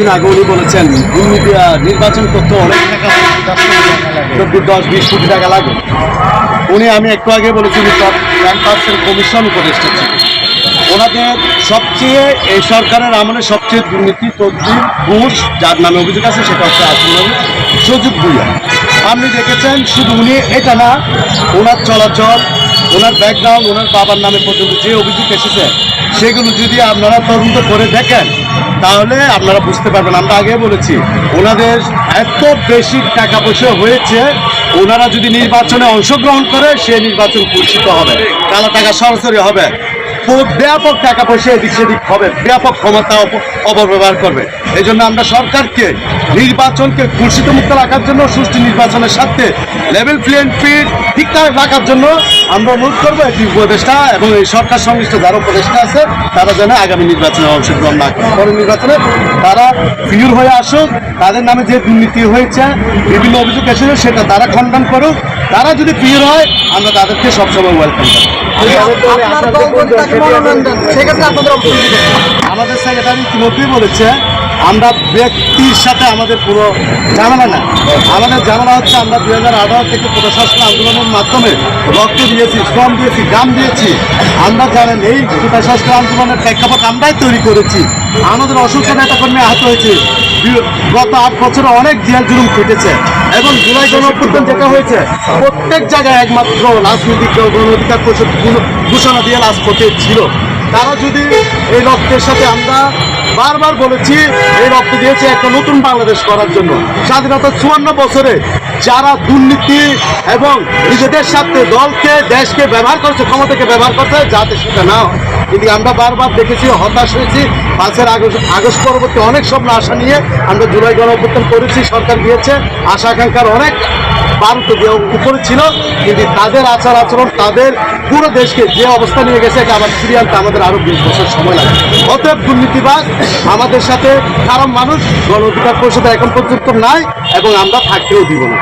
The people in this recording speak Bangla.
কিছুদিন আগে উনি বলেছেন দুর্নীতি নির্বাচন করতে অনেক টাকা 10-20 কোটি টাকা লাগে। আমি একটু আগে বলেছি উনি টপ 10% কমিশন উপদেষ্টা ছিলেন। ওনাদের সবচেয়ে এই সরকারের আমলে সবচেয়ে দুর্নীতি তদবির ঘুষ যার নামে অভিযোগ আছে সেটা হচ্ছে আসলে সুযোগ ভূঁইয়া। আপনি দেখেছেন শুধু উনি এটা না, ওনার চলাচল, ওনার ব্যাকগ্রাউন্ড, ওনার বাবার নামে পর্যন্ত যে অভিযোগ এসেছে সেগুলো যদি আপনারা তদন্ত করে দেখেন তাহলে আপনারা বুঝতে পারবেন। আমরা আগে বলেছি ওনাদের এত বেশি টাকা পয়সা হয়েছে, ওনারা যদি নির্বাচনে অংশগ্রহণ করে সে নির্বাচন কুৎসিত হবে, কালো টাকা সরাসরি হবে, ব্যাপক টাকা পয়সা এদিক সেদিক হবে, ব্যাপক ক্ষমতা অপব্যবহার করবে। এই জন্য আমরা সরকারকে নির্বাচনকে কুৎসিত মুক্ত রাখার জন্য, সুষ্ঠু নির্বাচনের সাথে লেভেল প্লেইং ফিল্ড ঠিকঠাক রাখার জন্য আমরা অনুরোধ করবো একটি উপদেষ্টা এবং এই সরকার সংশ্লিষ্ট যারা উপদেষ্টা আছে তারা যেন আগামী নির্বাচনে অংশগ্রহণ না করে, পরের নির্বাচনে তারা পিওর হয়ে আসুক, তাদের নামে যে দুর্নীতি হয়েছে, বিভিন্ন অভিযোগ এসেছে সেটা তারা খণ্ডন করুক। তারা যদি পিওর হয় আমরা তাদেরকে সবসময় ওয়েলকাম করব। আমাদের সেক্রেটারি ইতিমধ্যেই বলেছে আমরা ব্যক্তির সাথে আমাদের পুরো ঝামেলা না, আমাদের ঝামেলা হচ্ছে আমরা 2018 থেকে প্রশাসন আন্দোলনের মাধ্যমে রক্ত দিয়েছি, শ্রম দিয়েছি, গাম দিয়েছি। আমরা জানেন এই প্রশাসন আন্দোলনের প্রেক্ষাপট আমরাই তৈরি করেছি। আমাদের অসংখ্য নেতাকর্মী আহত হয়েছে, গত 8 বছরে অনেক জেল জুলুম কেটেছে এবং জুলাই গণঅভ্যুত্থান যেটা হয়েছে প্রত্যেক জায়গায় একমাত্র রাজনৈতিক দল গণ অধিকার পরিষদ ঘোষণা দিয়ে রাজপথে ছিল। তারা যদি এই রক্তের সাথে, আমরা বারবার বলেছি এই রক্ত দিয়েছে একটা নতুন বাংলাদেশ করার জন্য। স্বাধীনতার 54 বছরে যারা দুর্নীতি এবং নিজেদের সাথে দলকে দেশকে ব্যবহার করছে, ক্ষমতাকে ব্যবহার করছে যাতে সেটা না হয়, কিন্তু আমরা বারবার দেখেছি, হতাশ হয়েছি। 5 আগস্ট পরবর্তী অনেক স্বপ্ন আশা নিয়ে আমরা জুলাই গণঅভ্যুত্থান করেছি, সরকার দিয়েছে, আশা আকাঙ্ক্ষার অনেক বারুদ উপরে ছিল, কিন্তু তাদের আচরণ তাদের পুরো দেশকে যে অবস্থা নিয়ে গেছে আবার ফিরিয়ে আনতে আমাদের আরো 20 বছর সময় লাগে। অতএব দুর্নীতিবাজ আমাদের সাথে খারাপ মানুষ গণ অধিকার পরিষদে এখন পর্যন্ত নাই এবং আমরা থাকতেও দিব না।